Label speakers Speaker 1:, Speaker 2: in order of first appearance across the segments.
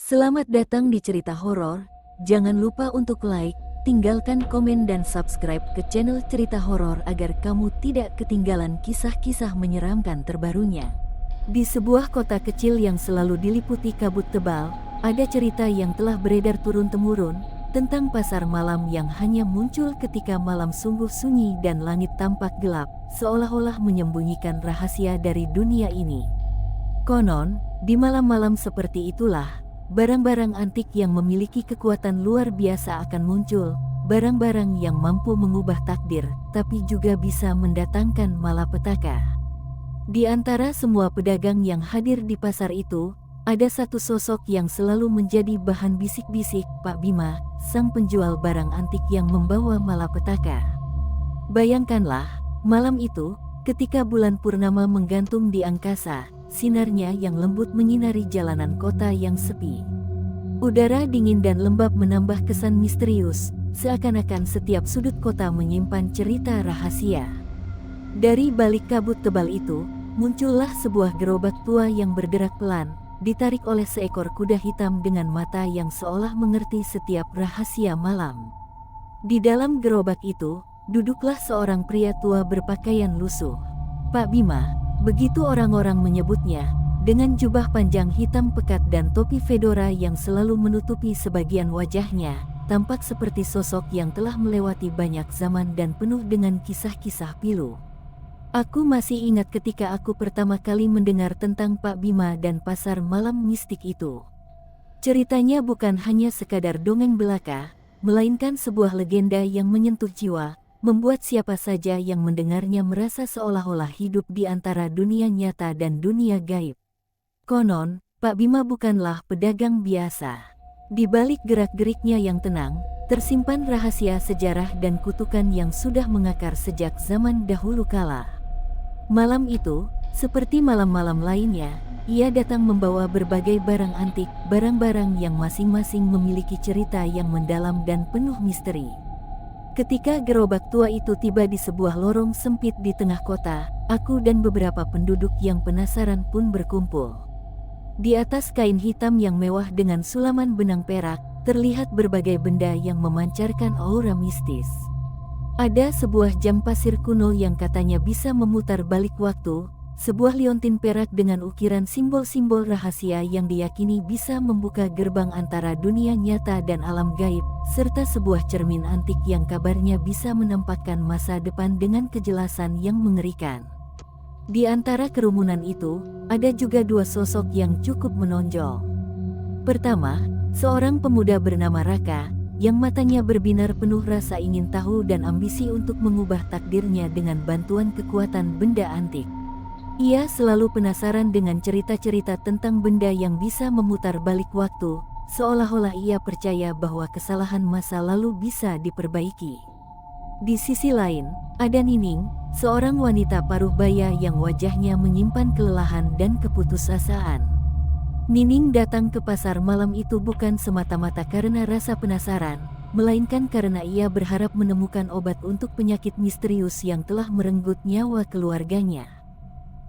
Speaker 1: Selamat datang di cerita horor. Jangan lupa untuk like, tinggalkan komen dan subscribe ke channel cerita horor agar kamu tidak ketinggalan kisah-kisah menyeramkan terbarunya. Di sebuah kota kecil yang selalu diliputi kabut tebal, ada cerita yang telah beredar turun-temurun tentang pasar malam yang hanya muncul ketika malam sungguh sunyi dan langit tampak gelap, seolah-olah menyembunyikan rahasia dari dunia ini. Konon, di malam-malam seperti itulah, barang-barang antik yang memiliki kekuatan luar biasa akan muncul, barang-barang yang mampu mengubah takdir, tapi juga bisa mendatangkan malapetaka. Di antara semua pedagang yang hadir di pasar itu, ada satu sosok yang selalu menjadi bahan bisik-bisik, Pak Bima, sang penjual barang antik yang membawa malapetaka. Bayangkanlah, malam itu, ketika bulan purnama menggantung di angkasa, sinarnya yang lembut menyinari jalanan kota yang sepi. Udara dingin dan lembab menambah kesan misterius, seakan-akan setiap sudut kota menyimpan cerita rahasia. Dari balik kabut tebal itu, muncullah sebuah gerobak tua yang bergerak pelan, ditarik oleh seekor kuda hitam dengan mata yang seolah mengerti setiap rahasia malam. Di dalam gerobak itu, duduklah seorang pria tua berpakaian lusuh. Pak Bima, begitu orang-orang menyebutnya, dengan jubah panjang hitam pekat dan topi fedora yang selalu menutupi sebagian wajahnya, tampak seperti sosok yang telah melewati banyak zaman dan penuh dengan kisah-kisah pilu. Aku masih ingat ketika aku pertama kali mendengar tentang Pak Bima dan pasar malam mistik itu. Ceritanya bukan hanya sekadar dongeng belaka, melainkan sebuah legenda yang menyentuh jiwa, membuat siapa saja yang mendengarnya merasa seolah-olah hidup di antara dunia nyata dan dunia gaib. Konon, Pak Bima bukanlah pedagang biasa. Di balik gerak-geriknya yang tenang, tersimpan rahasia sejarah dan kutukan yang sudah mengakar sejak zaman dahulu kala. Malam itu, seperti malam-malam lainnya, ia datang membawa berbagai barang antik, barang-barang yang masing-masing memiliki cerita yang mendalam dan penuh misteri. Ketika gerobak tua itu tiba di sebuah lorong sempit di tengah kota, aku dan beberapa penduduk yang penasaran pun berkumpul. Di atas kain hitam yang mewah dengan sulaman benang perak, terlihat berbagai benda yang memancarkan aura mistis. Ada sebuah jam pasir kuno yang katanya bisa memutar balik waktu, sebuah liontin perak dengan ukiran simbol-simbol rahasia yang diyakini bisa membuka gerbang antara dunia nyata dan alam gaib, serta sebuah cermin antik yang kabarnya bisa menampakkan masa depan dengan kejelasan yang mengerikan. Di antara kerumunan itu, ada juga dua sosok yang cukup menonjol. Pertama, seorang pemuda bernama Raka, yang matanya berbinar penuh rasa ingin tahu dan ambisi untuk mengubah takdirnya dengan bantuan kekuatan benda antik. Ia selalu penasaran dengan cerita-cerita tentang benda yang bisa memutar balik waktu, seolah-olah ia percaya bahwa kesalahan masa lalu bisa diperbaiki. Di sisi lain, ada Nining, seorang wanita paruh baya yang wajahnya menyimpan kelelahan dan keputusasaan. Nining datang ke pasar malam itu bukan semata-mata karena rasa penasaran, melainkan karena ia berharap menemukan obat untuk penyakit misterius yang telah merenggut nyawa keluarganya.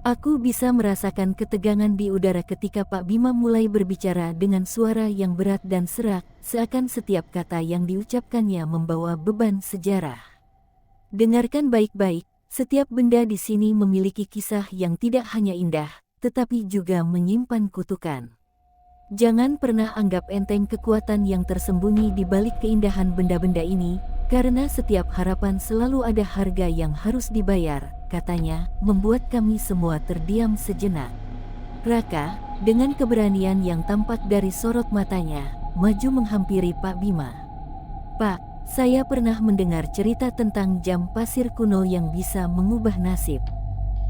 Speaker 1: Aku bisa merasakan ketegangan di udara ketika Pak Bima mulai berbicara dengan suara yang berat dan serak, seakan setiap kata yang diucapkannya membawa beban sejarah. Dengarkan baik-baik, setiap benda di sini memiliki kisah yang tidak hanya indah, tetapi juga menyimpan kutukan. Jangan pernah anggap enteng kekuatan yang tersembunyi di balik keindahan benda-benda ini, karena setiap harapan selalu ada harga yang harus dibayar, katanya, membuat kami semua terdiam sejenak. Raka, dengan keberanian yang tampak dari sorot matanya, maju menghampiri Pak Bima. Pak, saya pernah mendengar cerita tentang jam pasir kuno yang bisa mengubah nasib.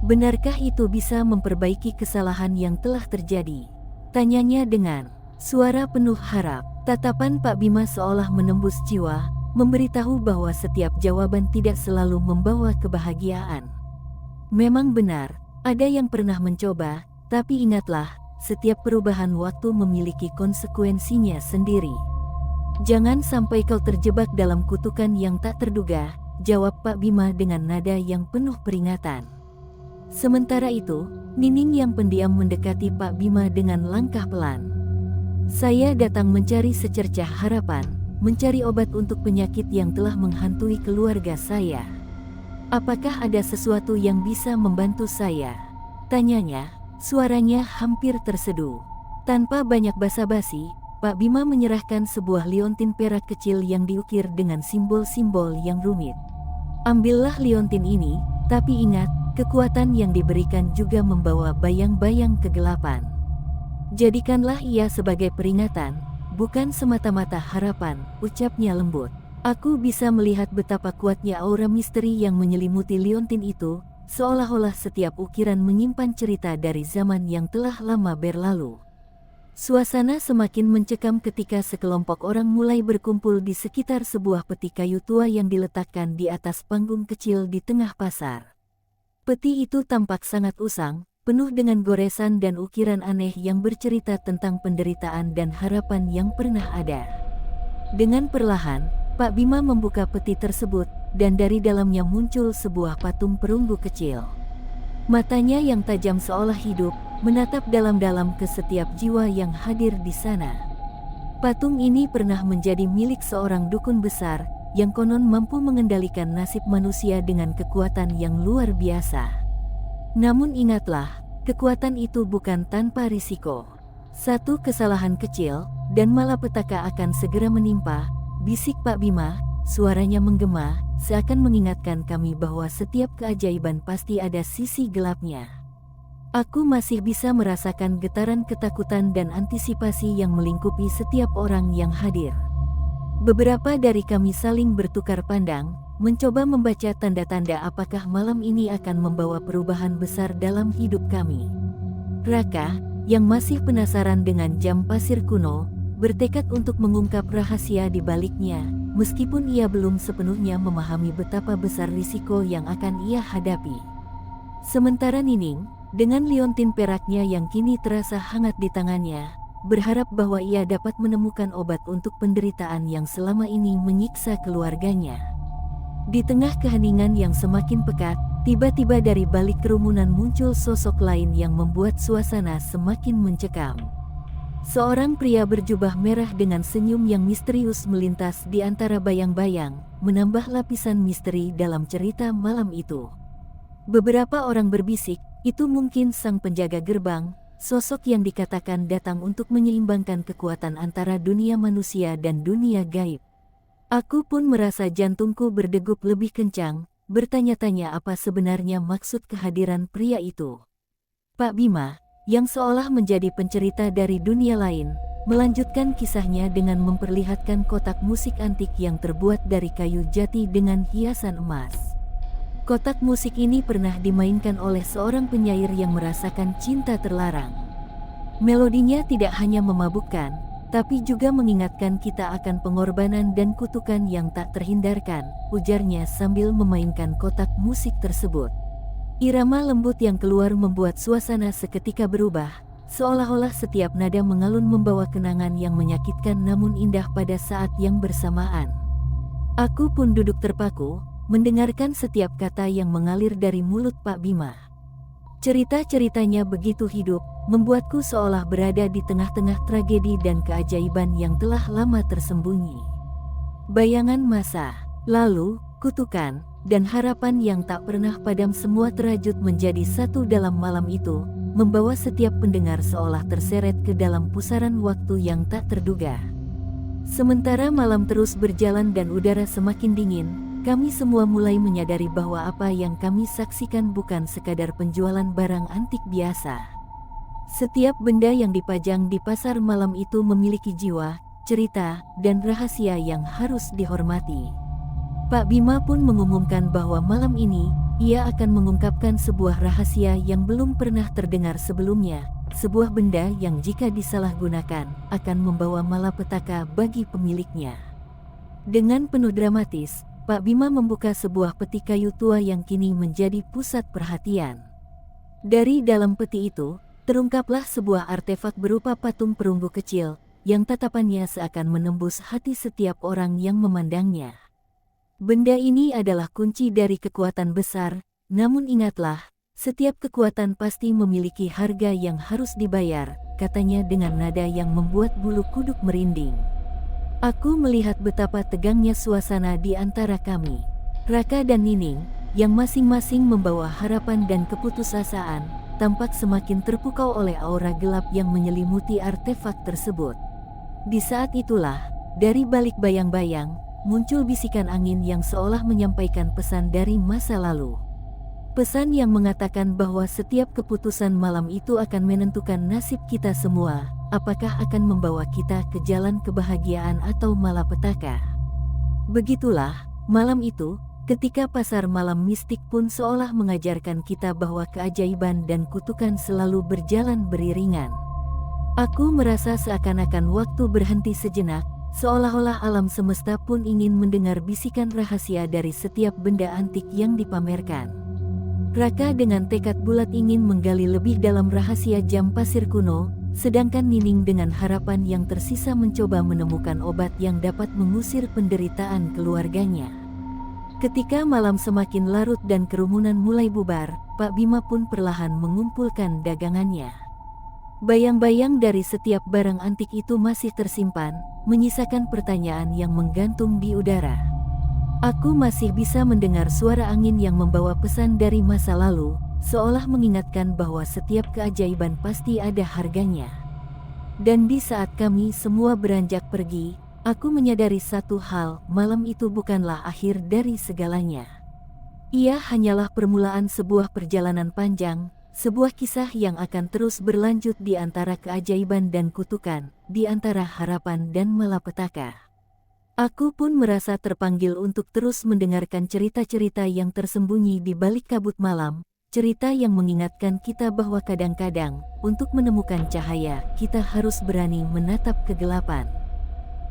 Speaker 1: Benarkah itu bisa memperbaiki kesalahan yang telah terjadi? Tanyanya dengan suara penuh harap. Tatapan Pak Bima seolah menembus jiwa, memberitahu bahwa setiap jawaban tidak selalu membawa kebahagiaan. Memang benar, ada yang pernah mencoba, tapi ingatlah, setiap perubahan waktu memiliki konsekuensinya sendiri. Jangan sampai kau terjebak dalam kutukan yang tak terduga, jawab Pak Bima dengan nada yang penuh peringatan. Sementara itu, Nining yang pendiam mendekati Pak Bima dengan langkah pelan. Saya datang mencari secercah harapan, mencari obat untuk penyakit yang telah menghantui keluarga saya. Apakah ada sesuatu yang bisa membantu saya? Tanyanya, suaranya hampir terseduh. Tanpa banyak basa-basi, Pak Bima menyerahkan sebuah liontin perak kecil yang diukir dengan simbol-simbol yang rumit. Ambillah liontin ini, tapi ingat, kekuatan yang diberikan juga membawa bayang-bayang kegelapan. Jadikanlah ia sebagai peringatan, bukan semata-mata harapan, ucapnya lembut. Aku bisa melihat betapa kuatnya aura misteri yang menyelimuti liontin itu, seolah-olah setiap ukiran menyimpan cerita dari zaman yang telah lama berlalu. Suasana semakin mencekam ketika sekelompok orang mulai berkumpul di sekitar sebuah peti kayu tua yang diletakkan di atas panggung kecil di tengah pasar. Peti itu tampak sangat usang, penuh dengan goresan dan ukiran aneh yang bercerita tentang penderitaan dan harapan yang pernah ada. Dengan perlahan, Pak Bima membuka peti tersebut, dan dari dalamnya muncul sebuah patung perunggu kecil. Matanya yang tajam seolah hidup, menatap dalam-dalam ke setiap jiwa yang hadir di sana. Patung ini pernah menjadi milik seorang dukun besar, yang konon mampu mengendalikan nasib manusia dengan kekuatan yang luar biasa. Namun ingatlah, kekuatan itu bukan tanpa risiko. Satu kesalahan kecil, dan malapetaka akan segera menimpa, bisik Pak Bima, suaranya menggema, seakan mengingatkan kami bahwa setiap keajaiban pasti ada sisi gelapnya. Aku masih bisa merasakan getaran ketakutan dan antisipasi yang melingkupi setiap orang yang hadir. Beberapa dari kami saling bertukar pandang, mencoba membaca tanda-tanda apakah malam ini akan membawa perubahan besar dalam hidup kami. Raka, yang masih penasaran dengan jam pasir kuno, bertekad untuk mengungkap rahasia di baliknya, meskipun ia belum sepenuhnya memahami betapa besar risiko yang akan ia hadapi. Sementara Nining, dengan liontin peraknya yang kini terasa hangat di tangannya, berharap bahwa ia dapat menemukan obat untuk penderitaan yang selama ini menyiksa keluarganya. Di tengah keheningan yang semakin pekat, tiba-tiba dari balik kerumunan muncul sosok lain yang membuat suasana semakin mencekam. Seorang pria berjubah merah dengan senyum yang misterius melintas di antara bayang-bayang, menambah lapisan misteri dalam cerita malam itu. Beberapa orang berbisik, itu mungkin sang penjaga gerbang, sosok yang dikatakan datang untuk menyeimbangkan kekuatan antara dunia manusia dan dunia gaib. Aku pun merasa jantungku berdegup lebih kencang, bertanya-tanya apa sebenarnya maksud kehadiran pria itu. Pak Bima, yang seolah menjadi pencerita dari dunia lain, melanjutkan kisahnya dengan memperlihatkan kotak musik antik yang terbuat dari kayu jati dengan hiasan emas. Kotak musik ini pernah dimainkan oleh seorang penyair yang merasakan cinta terlarang. Melodinya tidak hanya memabukkan, tapi juga mengingatkan kita akan pengorbanan dan kutukan yang tak terhindarkan, ujarnya sambil memainkan kotak musik tersebut. Irama lembut yang keluar membuat suasana seketika berubah, seolah-olah setiap nada mengalun membawa kenangan yang menyakitkan namun indah pada saat yang bersamaan. Aku pun duduk terpaku, mendengarkan setiap kata yang mengalir dari mulut Pak Bima. Cerita-ceritanya begitu hidup, membuatku seolah berada di tengah-tengah tragedi dan keajaiban yang telah lama tersembunyi. Bayangan masa lalu, kutukan, dan harapan yang tak pernah padam semua terajut menjadi satu dalam malam itu, membawa setiap pendengar seolah terseret ke dalam pusaran waktu yang tak terduga. Sementara malam terus berjalan dan udara semakin dingin, kami semua mulai menyadari bahwa apa yang kami saksikan bukan sekadar penjualan barang antik biasa. Setiap benda yang dipajang di pasar malam itu memiliki jiwa, cerita, dan rahasia yang harus dihormati. Pak Bima pun mengumumkan bahwa malam ini, ia akan mengungkapkan sebuah rahasia yang belum pernah terdengar sebelumnya, sebuah benda yang jika disalahgunakan, akan membawa malapetaka bagi pemiliknya. Dengan penuh dramatis, Pak Bima membuka sebuah peti kayu tua yang kini menjadi pusat perhatian. Dari dalam peti itu, terungkaplah sebuah artefak berupa patung perunggu kecil, yang tatapannya seakan menembus hati setiap orang yang memandangnya. Benda ini adalah kunci dari kekuatan besar, namun ingatlah, Setiap kekuatan pasti memiliki harga yang harus dibayar, katanya dengan nada yang membuat bulu kuduk merinding. Aku melihat betapa tegangnya suasana di antara kami. Raka dan Nining, yang masing-masing membawa harapan dan keputusasaan, tampak semakin terpukau oleh aura gelap yang menyelimuti artefak tersebut. Di saat itulah, dari balik bayang-bayang, muncul bisikan angin yang seolah menyampaikan pesan dari masa lalu. Pesan yang mengatakan bahwa setiap keputusan malam itu akan menentukan nasib kita semua, apakah akan membawa kita ke jalan kebahagiaan atau malapetaka. Begitulah, malam itu, ketika pasar malam mistik pun seolah mengajarkan kita bahwa keajaiban dan kutukan selalu berjalan beriringan. Aku merasa seakan-akan waktu berhenti sejenak, seolah-olah alam semesta pun ingin mendengar bisikan rahasia dari setiap benda antik yang dipamerkan. Raka dengan tekad bulat ingin menggali lebih dalam rahasia jam pasir kuno, sedangkan Nining dengan harapan yang tersisa mencoba menemukan obat yang dapat mengusir penderitaan keluarganya. Ketika malam semakin larut dan kerumunan mulai bubar, Pak Bima pun perlahan mengumpulkan dagangannya. Bayang-bayang dari setiap barang antik itu masih tersimpan, menyisakan pertanyaan yang menggantung di udara. Aku masih bisa mendengar suara angin yang membawa pesan dari masa lalu, seolah mengingatkan bahwa setiap keajaiban pasti ada harganya. Dan di saat kami semua beranjak pergi, aku menyadari satu hal, malam itu bukanlah akhir dari segalanya. Ia hanyalah permulaan sebuah perjalanan panjang, sebuah kisah yang akan terus berlanjut di antara keajaiban dan kutukan, di antara harapan dan malapetaka. Aku pun merasa terpanggil untuk terus mendengarkan cerita-cerita yang tersembunyi di balik kabut malam, cerita yang mengingatkan kita bahwa kadang-kadang, untuk menemukan cahaya, kita harus berani menatap kegelapan.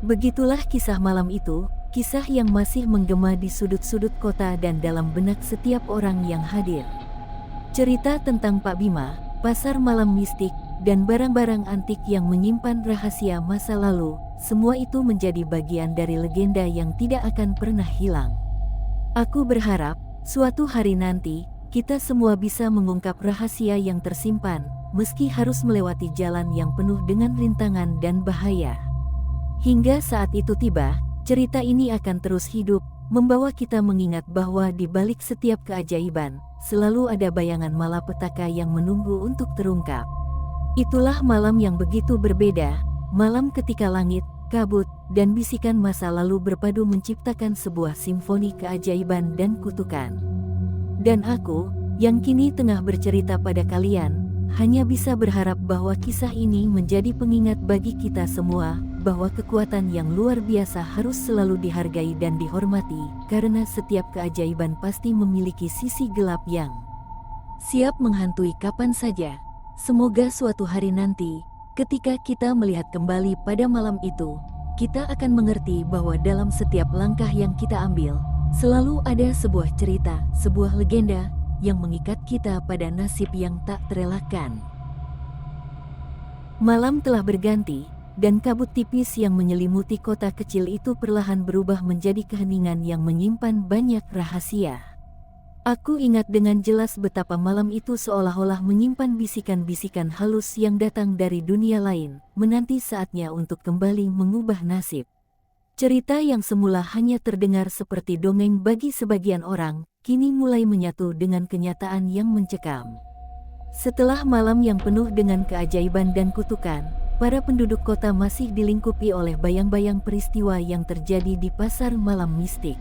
Speaker 1: Begitulah kisah malam itu, kisah yang masih menggema di sudut-sudut kota dan dalam benak setiap orang yang hadir. Cerita tentang Pak Bima, pasar malam mistik, dan barang-barang antik yang menyimpan rahasia masa lalu, semua itu menjadi bagian dari legenda yang tidak akan pernah hilang. Aku berharap, suatu hari nanti, kita semua bisa mengungkap rahasia yang tersimpan, meski harus melewati jalan yang penuh dengan rintangan dan bahaya. Hingga saat itu tiba, cerita ini akan terus hidup, membawa kita mengingat bahwa di balik setiap keajaiban, selalu ada bayangan malapetaka yang menunggu untuk terungkap. Itulah malam yang begitu berbeda, malam ketika langit, kabut, dan bisikan masa lalu berpadu menciptakan sebuah simfoni keajaiban dan kutukan. Dan aku, yang kini tengah bercerita pada kalian, hanya bisa berharap bahwa kisah ini menjadi pengingat bagi kita semua, bahwa kekuatan yang luar biasa harus selalu dihargai dan dihormati, karena setiap keajaiban pasti memiliki sisi gelap yang siap menghantui kapan saja. Semoga suatu hari nanti, ketika kita melihat kembali pada malam itu, kita akan mengerti bahwa dalam setiap langkah yang kita ambil, selalu ada sebuah cerita, sebuah legenda, yang mengikat kita pada nasib yang tak terelakkan. Malam telah berganti, dan kabut tipis yang menyelimuti kota kecil itu perlahan berubah menjadi keheningan yang menyimpan banyak rahasia. Aku ingat dengan jelas betapa malam itu seolah-olah menyimpan bisikan-bisikan halus yang datang dari dunia lain, menanti saatnya untuk kembali mengubah nasib. Cerita yang semula hanya terdengar seperti dongeng bagi sebagian orang, kini mulai menyatu dengan kenyataan yang mencekam. Setelah malam yang penuh dengan keajaiban dan kutukan, para penduduk kota masih dilingkupi oleh bayang-bayang peristiwa yang terjadi di pasar malam mistik.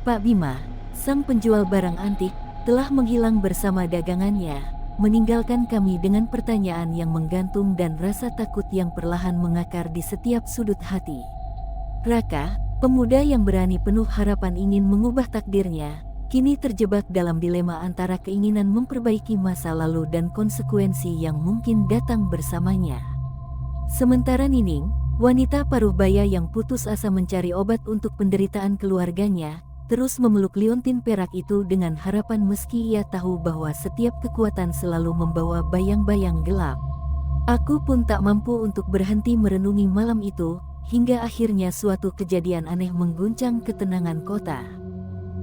Speaker 1: Pak Bima, sang penjual barang antik, telah menghilang bersama dagangannya, meninggalkan kami dengan pertanyaan yang menggantung dan rasa takut yang perlahan mengakar di setiap sudut hati. Raka, pemuda yang berani penuh harapan ingin mengubah takdirnya, kini terjebak dalam dilema antara keinginan memperbaiki masa lalu dan konsekuensi yang mungkin datang bersamanya. Sementara Nining, wanita paruh baya yang putus asa mencari obat untuk penderitaan keluarganya, terus memeluk liontin perak itu dengan harapan meski ia tahu bahwa setiap kekuatan selalu membawa bayang-bayang gelap. Aku pun tak mampu untuk berhenti merenungi malam itu, hingga akhirnya suatu kejadian aneh mengguncang ketenangan kota.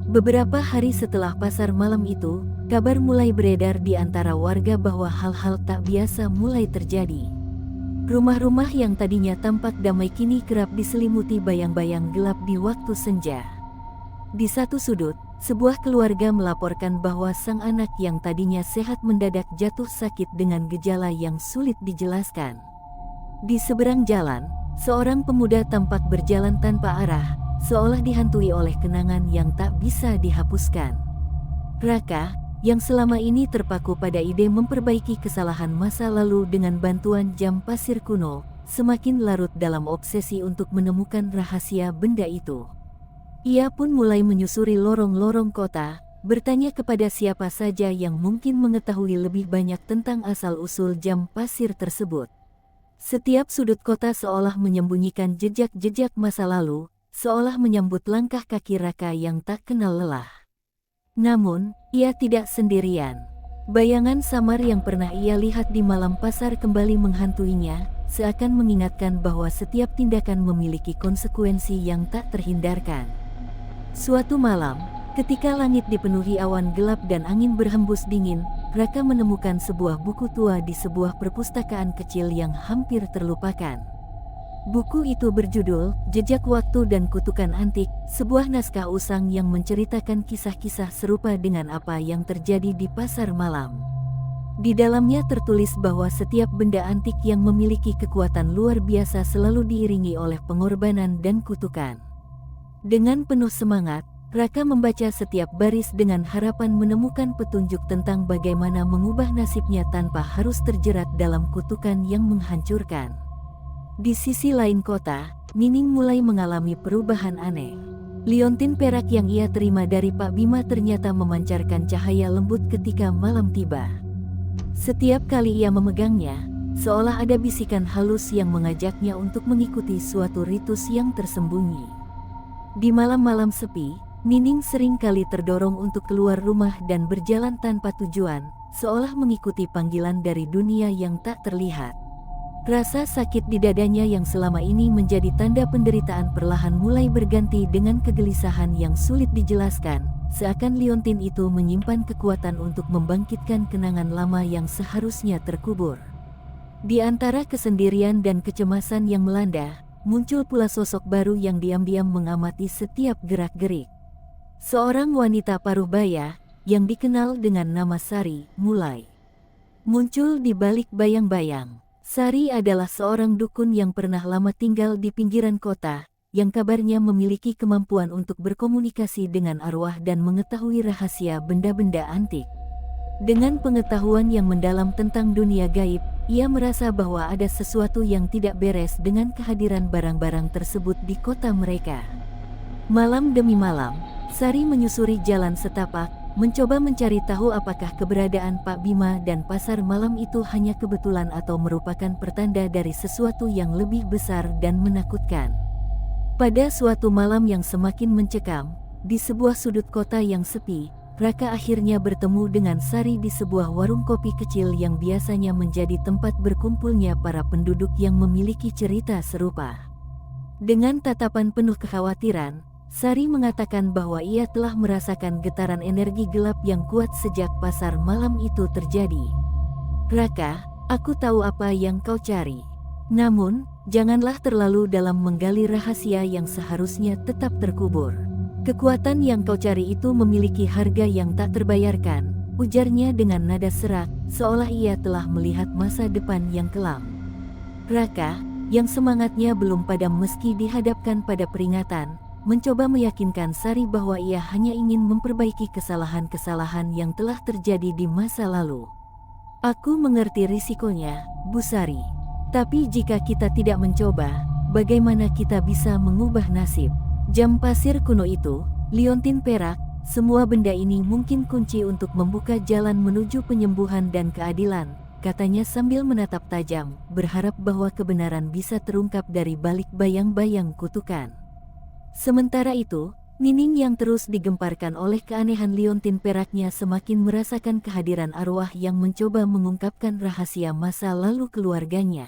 Speaker 1: Beberapa hari setelah pasar malam itu, kabar mulai beredar di antara warga bahwa hal-hal tak biasa mulai terjadi. Rumah-rumah yang tadinya tampak damai kini kerap diselimuti bayang-bayang gelap di waktu senja. Di satu sudut, sebuah keluarga melaporkan bahwa sang anak yang tadinya sehat mendadak jatuh sakit dengan gejala yang sulit dijelaskan. Di seberang jalan, seorang pemuda tampak berjalan tanpa arah, seolah dihantui oleh kenangan yang tak bisa dihapuskan. Raka, yang selama ini terpaku pada ide memperbaiki kesalahan masa lalu dengan bantuan jam pasir kuno, semakin larut dalam obsesi untuk menemukan rahasia benda itu. Ia pun mulai menyusuri lorong-lorong kota, bertanya kepada siapa saja yang mungkin mengetahui lebih banyak tentang asal-usul jam pasir tersebut. Setiap sudut kota seolah menyembunyikan jejak-jejak masa lalu, seolah menyambut langkah kaki Raka yang tak kenal lelah. Namun, ia tidak sendirian. Bayangan samar yang pernah ia lihat di malam pasar kembali menghantuinya, seakan mengingatkan bahwa setiap tindakan memiliki konsekuensi yang tak terhindarkan. Suatu malam, ketika langit dipenuhi awan gelap dan angin berhembus dingin, Raka menemukan sebuah buku tua di sebuah perpustakaan kecil yang hampir terlupakan. Buku itu berjudul Jejak Waktu dan Kutukan Antik, sebuah naskah usang yang menceritakan kisah-kisah serupa dengan apa yang terjadi di pasar malam. Di dalamnya tertulis bahwa setiap benda antik yang memiliki kekuatan luar biasa selalu diiringi oleh pengorbanan dan kutukan. Dengan penuh semangat, Raka membaca setiap baris dengan harapan menemukan petunjuk tentang bagaimana mengubah nasibnya tanpa harus terjerat dalam kutukan yang menghancurkan. Di sisi lain kota, Nining mulai mengalami perubahan aneh. Liontin perak yang ia terima dari Pak Bima ternyata memancarkan cahaya lembut ketika malam tiba. Setiap kali ia memegangnya, seolah ada bisikan halus yang mengajaknya untuk mengikuti suatu ritus yang tersembunyi. Di malam-malam sepi, Nining sering kali terdorong untuk keluar rumah dan berjalan tanpa tujuan, seolah mengikuti panggilan dari dunia yang tak terlihat. Rasa sakit di dadanya yang selama ini menjadi tanda penderitaan perlahan mulai berganti dengan kegelisahan yang sulit dijelaskan, seakan liontin itu menyimpan kekuatan untuk membangkitkan kenangan lama yang seharusnya terkubur. Di antara kesendirian dan kecemasan yang melanda, muncul pula sosok baru yang diam-diam mengamati setiap gerak-gerik. Seorang wanita paruh baya, yang dikenal dengan nama Sari, mulai muncul di balik bayang-bayang. Sari adalah seorang dukun yang pernah lama tinggal di pinggiran kota, yang kabarnya memiliki kemampuan untuk berkomunikasi dengan arwah dan mengetahui rahasia benda-benda antik. Dengan pengetahuan yang mendalam tentang dunia gaib, ia merasa bahwa ada sesuatu yang tidak beres dengan kehadiran barang-barang tersebut di kota mereka. Malam demi malam, Sari menyusuri jalan setapak, mencoba mencari tahu apakah keberadaan Pak Bima dan pasar malam itu hanya kebetulan atau merupakan pertanda dari sesuatu yang lebih besar dan menakutkan. Pada suatu malam yang semakin mencekam, di sebuah sudut kota yang sepi, Raka akhirnya bertemu dengan Sari di sebuah warung kopi kecil yang biasanya menjadi tempat berkumpulnya para penduduk yang memiliki cerita serupa. Dengan tatapan penuh kekhawatiran, Sari mengatakan bahwa ia telah merasakan getaran energi gelap yang kuat sejak pasar malam itu terjadi. "Raka, aku tahu apa yang kau cari. Namun, janganlah terlalu dalam menggali rahasia yang seharusnya tetap terkubur. Kekuatan yang kau cari itu memiliki harga yang tak terbayarkan," ujarnya dengan nada serak, seolah ia telah melihat masa depan yang kelam. Raka, yang semangatnya belum padam meski dihadapkan pada peringatan, mencoba meyakinkan Sari bahwa ia hanya ingin memperbaiki kesalahan-kesalahan yang telah terjadi di masa lalu. "Aku mengerti risikonya, Bu Sari. Tapi jika kita tidak mencoba, bagaimana kita bisa mengubah nasib? Jam pasir kuno itu, liontin perak, semua benda ini mungkin kunci untuk membuka jalan menuju penyembuhan dan keadilan," katanya sambil menatap tajam, berharap bahwa kebenaran bisa terungkap dari balik bayang-bayang kutukan. Sementara itu, Nining yang terus digemparkan oleh keanehan liontin peraknya semakin merasakan kehadiran arwah yang mencoba mengungkapkan rahasia masa lalu keluarganya.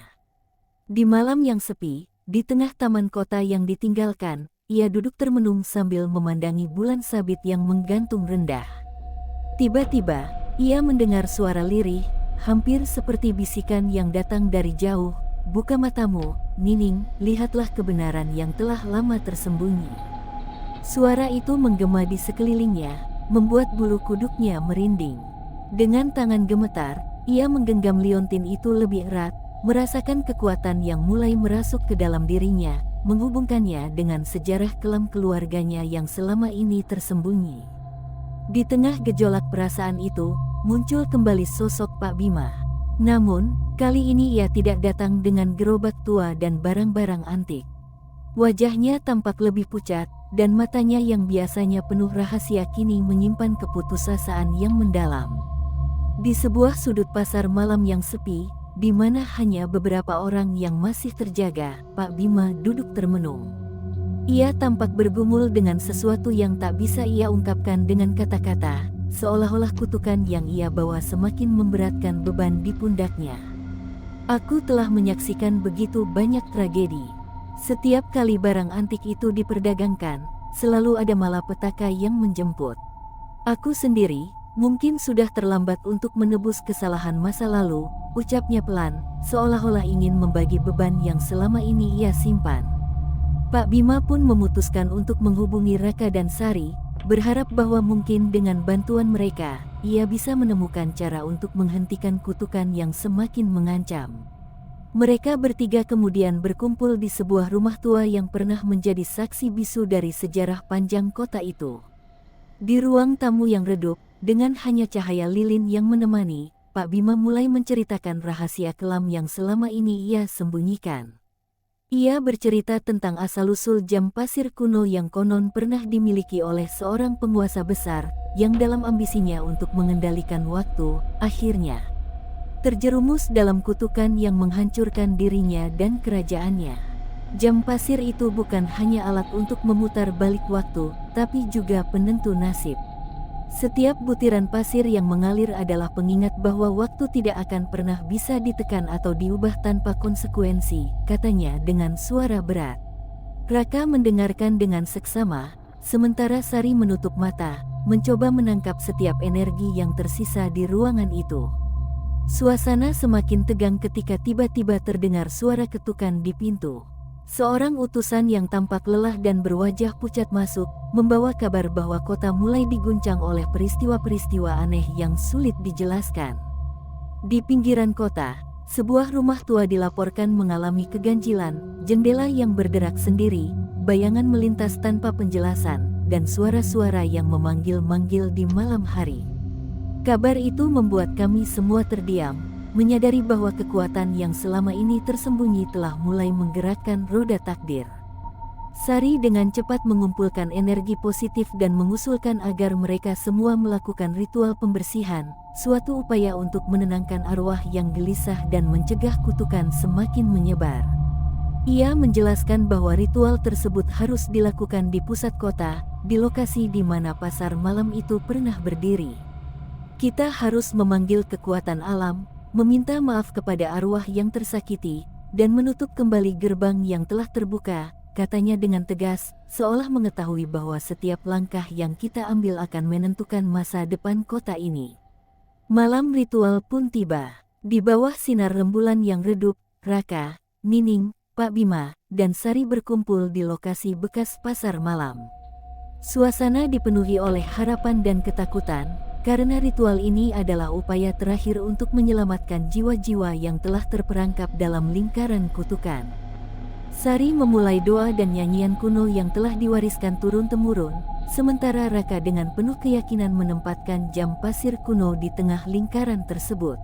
Speaker 1: Di malam yang sepi, di tengah taman kota yang ditinggalkan, ia duduk termenung sambil memandangi bulan sabit yang menggantung rendah. Tiba-tiba, ia mendengar suara lirih, hampir seperti bisikan yang datang dari jauh. "Buka matamu, Nining, lihatlah kebenaran yang telah lama tersembunyi." Suara itu menggema di sekelilingnya, membuat bulu kuduknya merinding. Dengan tangan gemetar, ia menggenggam liontin itu lebih erat, merasakan kekuatan yang mulai merasuk ke dalam dirinya, menghubungkannya dengan sejarah kelam keluarganya yang selama ini tersembunyi. Di tengah gejolak perasaan itu, muncul kembali sosok Pak Bima. Namun, kali ini ia tidak datang dengan gerobak tua dan barang-barang antik. Wajahnya tampak lebih pucat, dan matanya yang biasanya penuh rahasia kini menyimpan keputusasaan yang mendalam. Di sebuah sudut pasar malam yang sepi, di mana hanya beberapa orang yang masih terjaga, Pak Bima duduk termenung. Ia tampak bergumul dengan sesuatu yang tak bisa ia ungkapkan dengan kata-kata, seolah-olah kutukan yang ia bawa semakin memberatkan beban di pundaknya. "Aku telah menyaksikan begitu banyak tragedi. Setiap kali barang antik itu diperdagangkan, selalu ada malapetaka yang menjemput. Aku sendiri, mungkin sudah terlambat untuk menebus kesalahan masa lalu," ucapnya pelan, seolah-olah ingin membagi beban yang selama ini ia simpan. Pak Bima pun memutuskan untuk menghubungi Raka dan Sari, berharap bahwa mungkin dengan bantuan mereka, ia bisa menemukan cara untuk menghentikan kutukan yang semakin mengancam. Mereka bertiga kemudian berkumpul di sebuah rumah tua yang pernah menjadi saksi bisu dari sejarah panjang kota itu. Di ruang tamu yang redup, dengan hanya cahaya lilin yang menemani, Pak Bima mulai menceritakan rahasia kelam yang selama ini ia sembunyikan. Ia bercerita tentang asal-usul jam pasir kuno yang konon pernah dimiliki oleh seorang penguasa besar, yang dalam ambisinya untuk mengendalikan waktu, akhirnya terjerumus dalam kutukan yang menghancurkan dirinya dan kerajaannya. Jam pasir itu bukan hanya alat untuk memutar balik waktu, tapi juga penentu nasib. Setiap butiran pasir yang mengalir adalah pengingat bahwa waktu tidak akan pernah bisa ditekan atau diubah tanpa konsekuensi, katanya dengan suara berat. Raka mendengarkan dengan seksama, sementara Sari menutup mata, mencoba menangkap setiap energi yang tersisa di ruangan itu. Suasana semakin tegang ketika tiba-tiba terdengar suara ketukan di pintu. Seorang utusan yang tampak lelah dan berwajah pucat masuk, membawa kabar bahwa kota mulai diguncang oleh peristiwa-peristiwa aneh yang sulit dijelaskan. Di pinggiran kota, sebuah rumah tua dilaporkan mengalami keganjilan, jendela yang bergerak sendiri, bayangan melintas tanpa penjelasan, dan suara-suara yang memanggil-manggil di malam hari. Kabar itu membuat kami semua terdiam, menyadari bahwa kekuatan yang selama ini tersembunyi telah mulai menggerakkan roda takdir. Sari dengan cepat mengumpulkan energi positif dan mengusulkan agar mereka semua melakukan ritual pembersihan, suatu upaya untuk menenangkan arwah yang gelisah dan mencegah kutukan semakin menyebar. Ia menjelaskan bahwa ritual tersebut harus dilakukan di pusat kota, di lokasi di mana pasar malam itu pernah berdiri. "Kita harus memanggil kekuatan alam, meminta maaf kepada arwah yang tersakiti, dan menutup kembali gerbang yang telah terbuka," katanya dengan tegas, seolah mengetahui bahwa setiap langkah yang kita ambil akan menentukan masa depan kota ini. Malam ritual pun tiba. Di bawah sinar rembulan yang redup, Raka, Nining, Pak Bima, dan Sari berkumpul di lokasi bekas pasar malam. Suasana dipenuhi oleh harapan dan ketakutan, karena ritual ini adalah upaya terakhir untuk menyelamatkan jiwa-jiwa yang telah terperangkap dalam lingkaran kutukan. Sari memulai doa dan nyanyian kuno yang telah diwariskan turun-temurun, sementara Raka dengan penuh keyakinan menempatkan jam pasir kuno di tengah lingkaran tersebut.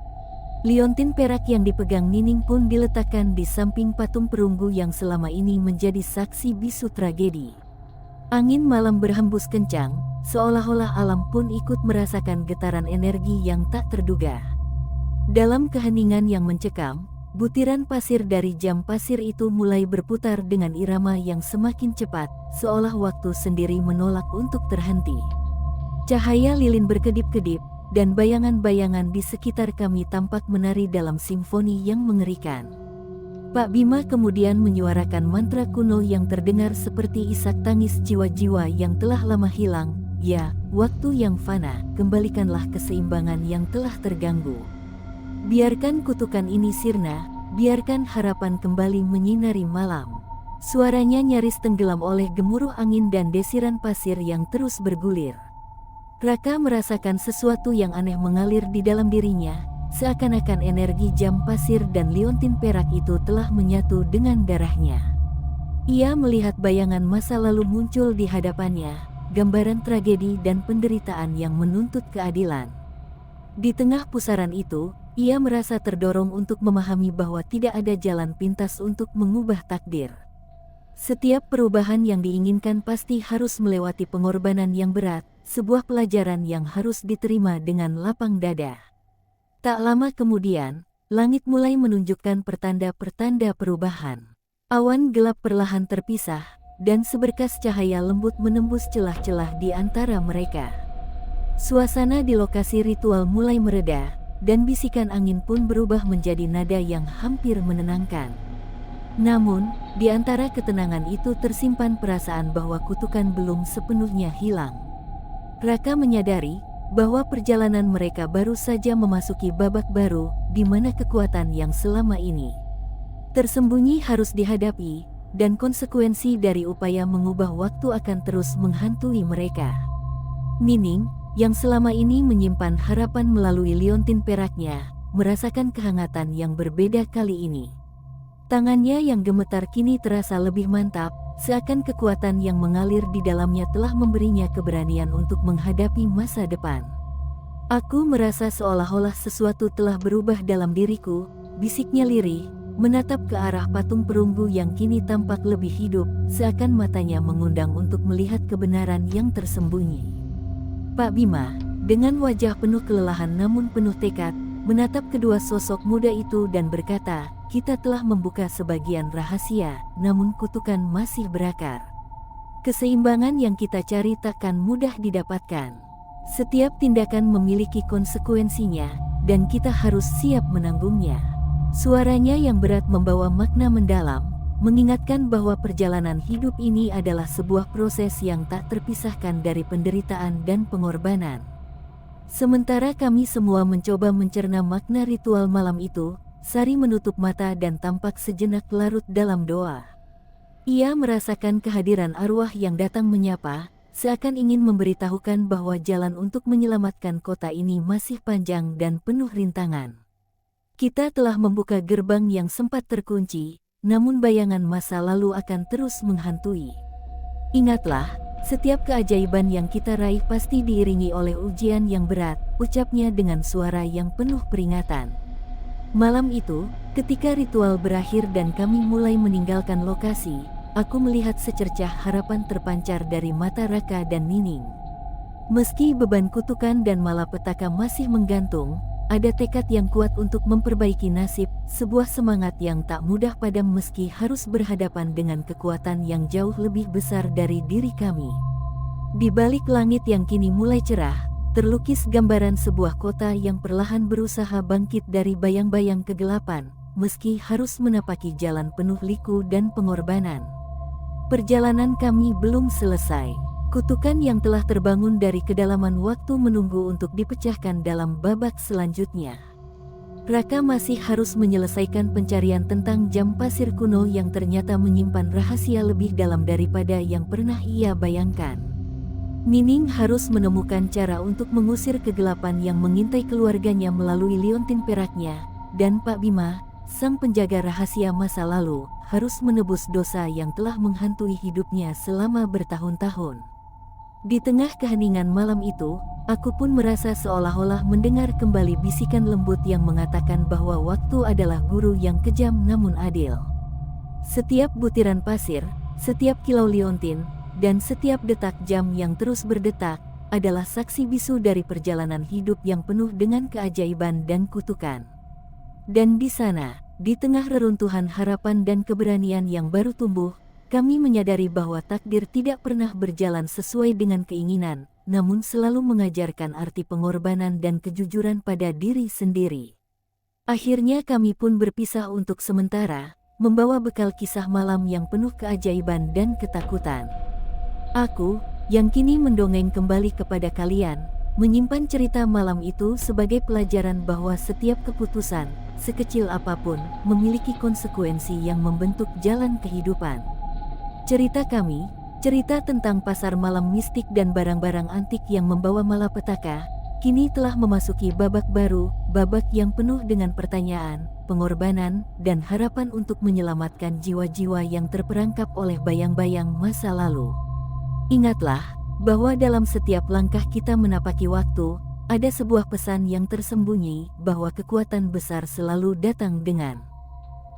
Speaker 1: Liontin perak yang dipegang Nining pun diletakkan di samping patung perunggu yang selama ini menjadi saksi bisu tragedi. Angin malam berhembus kencang, seolah-olah alam pun ikut merasakan getaran energi yang tak terduga. Dalam keheningan yang mencekam, butiran pasir dari jam pasir itu mulai berputar dengan irama yang semakin cepat, seolah waktu sendiri menolak untuk terhenti. Cahaya lilin berkedip-kedip, dan bayangan-bayangan di sekitar kami tampak menari dalam simfoni yang mengerikan. Pak Bima kemudian menyuarakan mantra kuno yang terdengar seperti isak tangis jiwa-jiwa yang telah lama hilang. Ya, waktu yang fana, kembalikanlah keseimbangan yang telah terganggu. Biarkan kutukan ini sirna, biarkan harapan kembali menyinari malam. Suaranya nyaris tenggelam oleh gemuruh angin dan desiran pasir yang terus bergulir. Raka merasakan sesuatu yang aneh mengalir di dalam dirinya, seakan-akan energi jam pasir dan liontin perak itu telah menyatu dengan darahnya. Ia melihat bayangan masa lalu muncul di hadapannya, gambaran tragedi dan penderitaan yang menuntut keadilan. Di tengah pusaran itu, ia merasa terdorong untuk memahami bahwa tidak ada jalan pintas untuk mengubah takdir. Setiap perubahan yang diinginkan pasti harus melewati pengorbanan yang berat, sebuah pelajaran yang harus diterima dengan lapang dada. Tak lama kemudian, langit mulai menunjukkan pertanda-pertanda perubahan. Awan gelap perlahan terpisah, dan seberkas cahaya lembut menembus celah-celah di antara mereka. Suasana di lokasi ritual mulai mereda, dan bisikan angin pun berubah menjadi nada yang hampir menenangkan. Namun, di antara ketenangan itu tersimpan perasaan bahwa kutukan belum sepenuhnya hilang. Raka menyadari bahwa perjalanan mereka baru saja memasuki babak baru, di mana kekuatan yang selama ini tersembunyi harus dihadapi, dan konsekuensi dari upaya mengubah waktu akan terus menghantui mereka. Nining, yang selama ini menyimpan harapan melalui liontin peraknya, merasakan kehangatan yang berbeda kali ini. Tangannya yang gemetar kini terasa lebih mantap, seakan kekuatan yang mengalir di dalamnya telah memberinya keberanian untuk menghadapi masa depan. Aku merasa seolah-olah sesuatu telah berubah dalam diriku, bisiknya lirih, menatap ke arah patung perunggu yang kini tampak lebih hidup, seakan matanya mengundang untuk melihat kebenaran yang tersembunyi. Pak Bima, dengan wajah penuh kelelahan namun penuh tekad, menatap kedua sosok muda itu dan berkata, "Kita telah membuka sebagian rahasia, namun kutukan masih berakar. Keseimbangan yang kita cari takkan mudah didapatkan. Setiap tindakan memiliki konsekuensinya, dan kita harus siap menanggungnya." Suaranya yang berat membawa makna mendalam, mengingatkan bahwa perjalanan hidup ini adalah sebuah proses yang tak terpisahkan dari penderitaan dan pengorbanan. Sementara kami semua mencoba mencerna makna ritual malam itu, Sari menutup mata dan tampak sejenak larut dalam doa. Ia merasakan kehadiran arwah yang datang menyapa, seakan ingin memberitahukan bahwa jalan untuk menyelamatkan kota ini masih panjang dan penuh rintangan. Kita telah membuka gerbang yang sempat terkunci, namun bayangan masa lalu akan terus menghantui. Ingatlah, setiap keajaiban yang kita raih pasti diiringi oleh ujian yang berat, ucapnya dengan suara yang penuh peringatan. Malam itu, ketika ritual berakhir dan kami mulai meninggalkan lokasi, aku melihat secercah harapan terpancar dari mata Raka dan Nining. Meski beban kutukan dan malapetaka masih menggantung, ada tekad yang kuat untuk memperbaiki nasib, sebuah semangat yang tak mudah padam meski harus berhadapan dengan kekuatan yang jauh lebih besar dari diri kami. Di balik langit yang kini mulai cerah, terlukis gambaran sebuah kota yang perlahan berusaha bangkit dari bayang-bayang kegelapan, meski harus menapaki jalan penuh liku dan pengorbanan. Perjalanan kami belum selesai. Kutukan yang telah terbangun dari kedalaman waktu menunggu untuk dipecahkan dalam babak selanjutnya. Raka masih harus menyelesaikan pencarian tentang jam pasir kuno yang ternyata menyimpan rahasia lebih dalam daripada yang pernah ia bayangkan. Nining harus menemukan cara untuk mengusir kegelapan yang mengintai keluarganya melalui liontin peraknya, dan Pak Bima, sang penjaga rahasia masa lalu, harus menebus dosa yang telah menghantui hidupnya selama bertahun-tahun. Di tengah keheningan malam itu, aku pun merasa seolah-olah mendengar kembali bisikan lembut yang mengatakan bahwa waktu adalah guru yang kejam namun adil. Setiap butiran pasir, setiap kilau liontin, dan setiap detak jam yang terus berdetak, adalah saksi bisu dari perjalanan hidup yang penuh dengan keajaiban dan kutukan. Dan di sana, di tengah reruntuhan harapan dan keberanian yang baru tumbuh, kami menyadari bahwa takdir tidak pernah berjalan sesuai dengan keinginan, namun selalu mengajarkan arti pengorbanan dan kejujuran pada diri sendiri. Akhirnya kami pun berpisah untuk sementara, membawa bekal kisah malam yang penuh keajaiban dan ketakutan. Aku, yang kini mendongeng kembali kepada kalian, menyimpan cerita malam itu sebagai pelajaran bahwa setiap keputusan, sekecil apapun, memiliki konsekuensi yang membentuk jalan kehidupan. Cerita kami, cerita tentang pasar malam mistik dan barang-barang antik yang membawa malapetaka, kini telah memasuki babak baru, babak yang penuh dengan pertanyaan, pengorbanan, dan harapan untuk menyelamatkan jiwa-jiwa yang terperangkap oleh bayang-bayang masa lalu. Ingatlah, bahwa dalam setiap langkah kita menapaki waktu, ada sebuah pesan yang tersembunyi bahwa kekuatan besar selalu datang dengan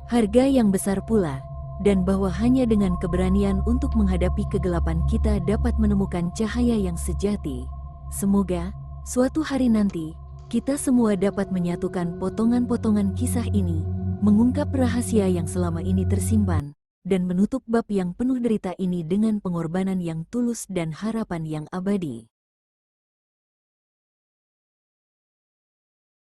Speaker 1: harga yang besar pula, dan bahwa hanya dengan keberanian untuk menghadapi kegelapan kita dapat menemukan cahaya yang sejati. Semoga, suatu hari nanti, kita semua dapat menyatukan potongan-potongan kisah ini, mengungkap rahasia yang selama ini tersimpan, dan menutup bab yang penuh derita ini dengan pengorbanan yang tulus dan harapan yang abadi.